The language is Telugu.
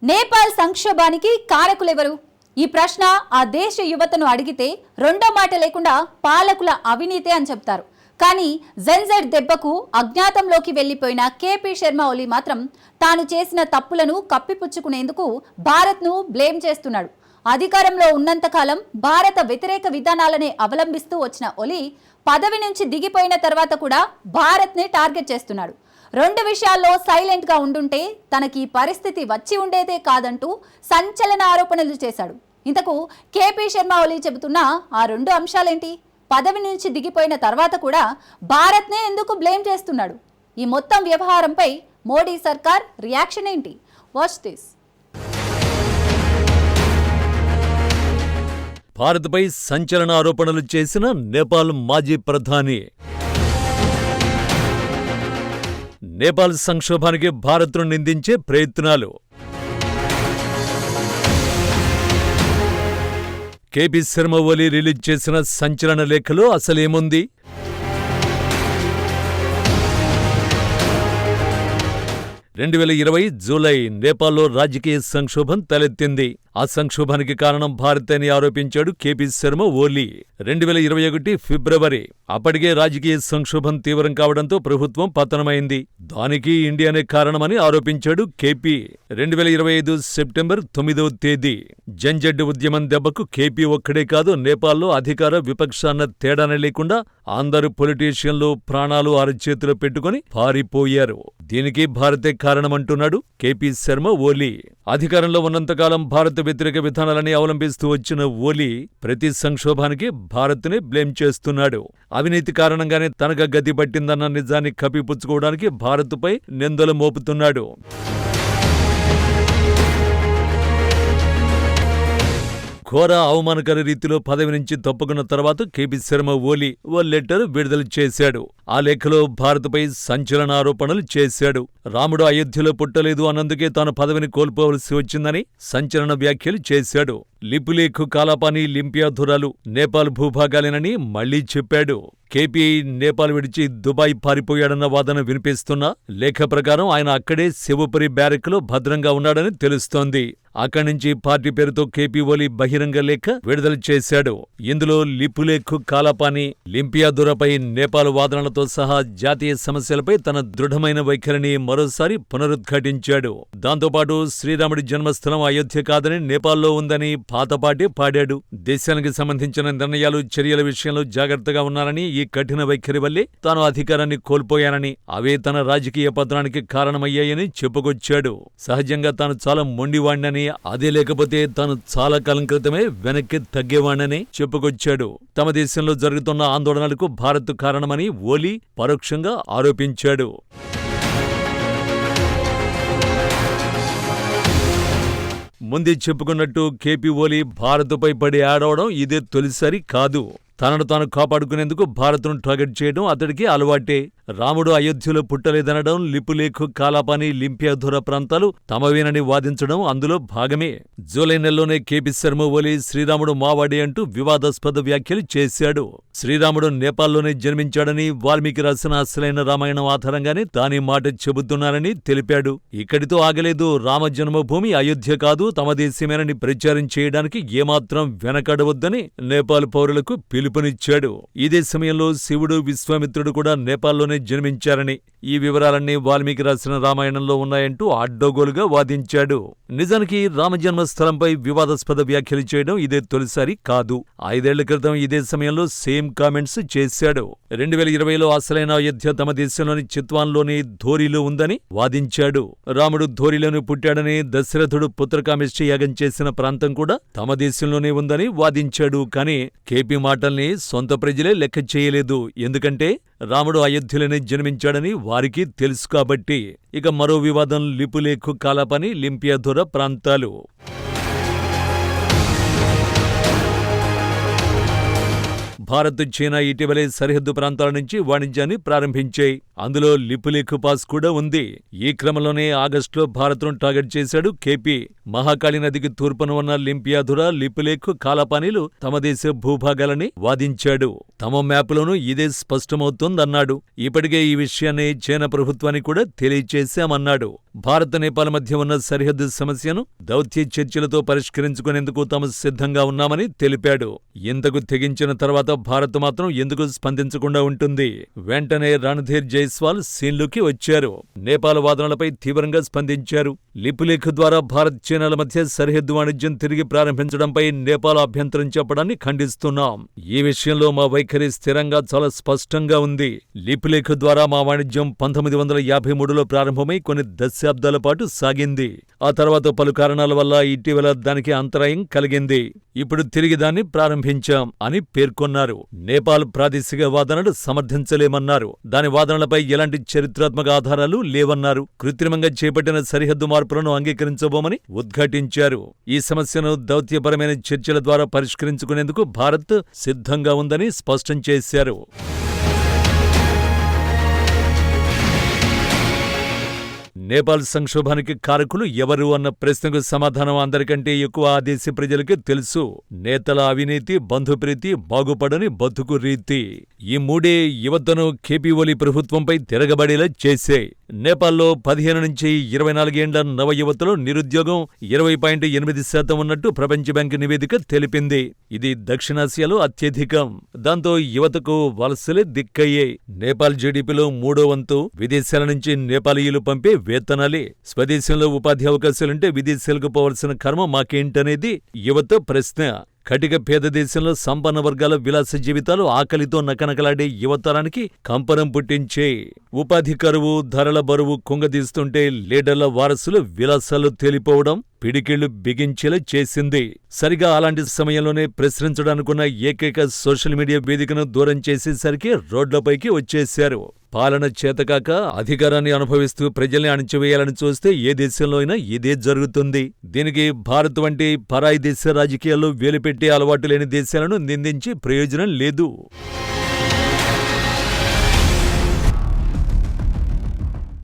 నేపాల్ సంక్షోభానికి కారకులెవరు? ఈ ప్రశ్న ఆ దేశ యువతను అడిగితే రెండో మాట లేకుండా పాలకుల అవినీతే అని చెప్తారు. కానీ జెన్జెడ్ దెబ్బకు అజ్ఞాతంలోకి వెళ్లిపోయిన కేపీ శర్మ ఓలీ మాత్రం తాను చేసిన తప్పులను కప్పిపుచ్చుకునేందుకు భారత్ను బ్లేమ్ చేస్తున్నాడు. అధికారంలో ఉన్నంతకాలం భారత వ్యతిరేక విధానాలనే అవలంబిస్తూ వచ్చిన ఓలీ పదవి నుంచి దిగిపోయిన తర్వాత కూడా భారత్ని టార్గెట్ చేస్తున్నాడు. రెండు విషయాల్లో సైలెంట్ గా ఉండుంటే తనకి పరిస్థితి వచ్చి ఉండేదే కాదంటూ సంచలన ఆరోపణలు చేశాడు. ఇంతకు కేపీ శర్మ ఓలీ చెబుతున్న ఆ రెండు అంశాలేంటి? పదవి నుంచి దిగిపోయిన తర్వాత కూడా భారత్నే ఎందుకు బ్లేమ్ చేస్తున్నాడు? ఈ మొత్తం వ్యవహారంపై మోడీ సర్కార్ రియాక్షన్ ఏంటి? Watch this. భారత్పై సంచలన ఆరోపణలు చేసిన నేపాల్ మాజీ ప్రధాని. నేపాల్ సంక్షోభానికి భారత్ను నిందించే ప్రయత్నాలు. కేపీ శర్మ ఓలీ రిలీజ్ చేసిన సంచలన లేఖలో అసలేముంది? జూలై నేపాల్లో రాజకీయ సంక్షోభం తలెత్తింది. ఆ సంక్షోభానికి కారణం భారత్ అని ఆరోపించాడు కేపీ శర్మ ఓలీ. 2021 ఫిబ్రవరి అప్పటికే రాజకీయ సంక్షోభం తీవ్రం కావడంతో ప్రభుత్వం పతనమైంది. దానికి ఇండియానే కారణమని ఆరోపించాడు కేపీ. 2025 సెప్టెంబర్ 9వ తేదీ జెన్జెడ్ ఉద్యమం దెబ్బకు కేపీ ఒక్కడే కాదు, నేపాల్లో అధికార విపక్షాన్న తేడానే లేకుండా అందరు పొలిటీషియన్లు ప్రాణాలు అరచేతిలో పెట్టుకుని పారిపోయారు. దీనికి భారతే కారణమంటున్నాడు కేపీ శర్మ ఓలీ. అధికారంలో ఉన్నంతకాలం భారత వ్యతిరేక విధానాలని అవలంబిస్తూ వచ్చిన ఓలీ ప్రతి సంక్షోభానికి భారత్నే బ్లేమ్ చేస్తున్నాడు. అవినీతి కారణంగానే తనకు గతి పట్టిందన్న నిజాన్ని కప్పిపుచ్చుకోవడానికి భారత్పై నిందలు మోపుతున్నాడు. ఘోర అవమానకర రీతిలో పదవి నుంచి తప్పుకున్న తర్వాత కేపీ శర్మ ఓలీ ఓ లెటర్ విడుదల చేశాడు. ఆ లేఖలో భారత్పై సంచలన ఆరోపణలు చేశాడు. రాముడు అయోధ్యలో పుట్టలేదు అన్నందుకే తాను పదవిని కోల్పోవలసి వచ్చిందని సంచలన వ్యాఖ్యలు చేశాడు. లిపులేఖు కాలాపాని లింపియాధురాలు నేపాల్ భూభాగాలేనని మళ్లీ చెప్పాడు. కేపీ నేపాల్ విడిచి దుబాయ్ పారిపోయాడన్న వాదన వినిపిస్తున్నా లేఖ ప్రకారం ఆయన అక్కడే శివపురి బ్యారెక్లో భద్రంగా ఉన్నాడని తెలుస్తోంది. అక్కడి నుంచి పార్టీ పేరుతో కేపీ ఓలీ బహిరంగ లేఖ విడుదల చేశాడు. ఇందులో లిపులేఖు కాలాపాని లింపియాధురపై నేపాల్ వాదనలతో సహా జాతీయ సమస్యలపై తన దృఢమైన వైఖరిని మరోసారి పునరుద్ఘాటించాడు. దాంతోపాటు శ్రీరాముడి జన్మస్థలం అయోధ్య కాదని నేపాల్లో ఉందని పాతపాటే పాడాడు. దేశానికి సంబంధించిన నిర్ణయాలు చర్యల విషయంలో జాగ్రత్తగా ఉన్నానని, ఈ కఠిన వైఖరి వల్లే తాను అధికారాన్ని కోల్పోయానని, అవే తన రాజకీయ పతనానికి కారణమయ్యాయని చెప్పుకొచ్చాడు. సహజంగా తాను చాలా మొండివాణ్ణని, అదే లేకపోతే తాను చాలా కాలం క్రితమే వెనక్కి తగ్గేవాణ్ణని చెప్పుకొచ్చాడు. తమ దేశంలో జరుగుతున్న ఆందోళనలకు భారత్ కారణమని ఓలీ పరోక్షంగా ఆరోపించాడు. ముందే చెప్పుకున్నట్టు కేపీ ఓలీ భారత్పై పడి ఆడవడం ఇదే తొలిసారి కాదు. తనను తాను కాపాడుకునేందుకు భారత్ను టార్గెట్ చేయడం అతడికి అలవాటే. రాముడు అయోధ్యలో పుట్టలేదనడం, లిపులేఖు కాలాపాని లింపియాధుర ప్రాంతాలు తమవేనని వాదించడం అందులో భాగమే. జూలై నెలలోనే కేపీ శర్మ ఓలీ శ్రీరాముడు మావాడే అంటూ వివాదాస్పద వ్యాఖ్యలు చేశాడు. శ్రీరాముడు నేపాల్లోనే జన్మించాడని, వాల్మీకి రాసిన అసలైన రామాయణం ఆధారంగానే తానీ మాట చెబుతున్నానని తెలిపాడు. ఇక్కడితో ఆగలేదు. రామ జన్మభూమి అయోధ్య కాదు, తమ దేశమేనని ప్రచారం చేయడానికి ఏమాత్రం వెనకడవద్దని నేపాల్ పౌరులకు పిలుపునిచ్చాడు. ఇదే సమయంలో శివుడు, విశ్వామిత్రుడు కూడా నేపాల్లోనే జన్మించారని, ఈ వివరాలన్నీ వాల్మీకి రాసిన రామాయణంలో ఉన్నాయంటూ అడ్డగోలుగా వాదించాడు. నిజానికి రామజన్మస్థలంపై వివాదాస్పద వ్యాఖ్యలు చేయడం ఇదే తొలిసారి కాదు. 5 ఏళ్ల క్రితం ఇదే సమయంలో సేమ్ కామెంట్స్ చేశాడు. 2020లో అసలైన అయోధ్య తమ దేశంలోని చిత్వాన్లోని ధోరీలో ఉందని వాదించాడు. రాముడు ధోరీలోనే పుట్టాడని, దశరథుడు పుత్రకామేష్టి యాగం చేసిన ప్రాంతం కూడా తమ దేశంలోనే ఉందని వాదించాడు. కానీ కేపీ మాటల్ని సొంత ప్రజలే లెక్క చేయలేదు. ఎందుకంటే రాముడు అయోధ్యలోనే జన్మించాడని వారికి తెలుసు కాబట్టి. ఇక మరో వివాదం లిపులేఖు కాలాపాని లింపియాధుర ప్రాంతాలు. భారత్, చైనా ఇటీవలే సరిహద్దు ప్రాంతాల నుంచి వాణిజ్యాన్ని ప్రారంభించాయి. అందులో లిపులేఖు పాస్ కూడా ఉంది. ఈ క్రమంలోనే ఆగస్టులో భారత్ను టార్గెట్ చేశాడు కేపీ. మహాకాళి నదికి తూర్పున ఉన్న లింపియాధుర, లిపులేఖు కాలాపానీలు తమ దేశ భూభాగాలని వాదించాడు. తమ మ్యాప్లోనూ ఇదే స్పష్టమవుతోందన్నాడు. ఇప్పటికే ఈ విషయాన్ని చైనా ప్రభుత్వానికి కూడా తెలియచేశామన్నాడు. భారత్ నేపాల్ మధ్య ఉన్న సరిహద్దు సమస్యను దౌత్య చర్చలతో పరిష్కరించుకునేందుకు తాము సిద్ధంగా ఉన్నామని తెలిపాడు. ఇంతకు తెగించిన తర్వాత భారత్ మాత్రం ఎందుకు స్పందించకుండా ఉంటుంది? వెంటనే రణధీర్ జైస్వాల్ సీన్లోకి వచ్చారు. నేపాల్ వాదనలపై తీవ్రంగా స్పందించారు. లిపులేఖ ద్వారా భారత్ చైనాల మధ్య సరిహద్దు వాణిజ్యం తిరిగి ప్రారంభించడంపై నేపాల్ అభ్యంతరం చెప్పడాన్ని ఖండిస్తున్నాం. ఈ విషయంలో మా వైఖరి స్థిరంగా చాలా స్పష్టంగా ఉంది. లిపులేఖ ద్వారా మా వాణిజ్యం 1953లో ప్రారంభమై కొన్ని దశాబ్దాల పాటు సాగింది. ఆ తర్వాత పలు కారణాల వల్ల ఇటీవల దానికి అంతరాయం కలిగింది. ఇప్పుడు తిరిగి దాన్ని ప్రారంభించాం అని పేర్కొన్నారు. నేపాల్ ప్రాదేశిక వాదనలు సమర్థించలేమన్నారు. దాని వాదనలపై ఎలాంటి చరిత్రాత్మక ఆధారాలు లేవన్నారు. కృత్రిమంగా చేపట్టిన సరిహద్దు మార్పులను అంగీకరించబోమని ఉద్ఘాటించారు. ఈ సమస్యను దౌత్యపరమైన చర్చల ద్వారా పరిష్కరించుకునేందుకు భారత్ సిద్ధంగా ఉందని స్పష్టం చేశారు. నేపాల్ సంక్షోభానికి కారకులు ఎవరు అన్న ప్రశ్నకు సమాధానం అందరికంటే ఎక్కువ ఆ దేశ ప్రజలకి తెలుసు. నేతల అవినీతి, బంధుప్రీతి, బాగుపడని బతుకు రీతి. ఈ మూడే యువతను కేపీ ఓలీ ప్రభుత్వంపై తిరగబడేలా చేశాయి. నేపాల్లో 15 నుంచి 24 ఏండ్ల నవ యువతలో నిరుద్యోగం 20.8% ఉన్నట్టు ప్రపంచ బ్యాంకు నివేదిక తెలిపింది. ఇది దక్షిణాసియాలో అత్యధికం. దాంతో యువతకు వలసలే దిక్కయ్యాయి. నేపాల్ జీడీపీలో 3వ వంతు విదేశాల నుంచి నేపాలీయులు పంపే వేతనాలే. స్వదేశంలో ఉపాధి అవకాశాలుంటే విదేశాలకు పోవలసిన కర్మ మాకేంటనేది యువత ప్రశ్న. కటిక పేద దేశంలో సంపన్న వర్గాల విలాస జీవితాలు ఆకలితో నకనకలాడే యువతరానికి కంపనం పుట్టించే. ఉపాధి కరువు, ధరల బరువు కుంగదీస్తుంటే లీడర్ల వారసులు విలాసాలు తేలిపోవడం పిడికిళ్లు బిగించేలా చేసింది. సరిగా అలాంటి సమయంలోనే ప్రశ్నించడానుకున్న ఏకైక సోషల్ మీడియా వేదికను దూరం చేసేసరికి రోడ్లపైకి వచ్చేశారు. పాలన చేతకాక అధికారాన్ని అనుభవిస్తూ ప్రజల్ని అణచివేయాలని చూస్తే ఏ దేశంలో అయినా ఇదే జరుగుతుంది. దీనికి భారత్ వంటి పరాయి దేశ రాజకీయాల్లో వేలుపెట్టే అలవాటు లేని దేశాలను నిందించి ప్రయోజనం లేదు.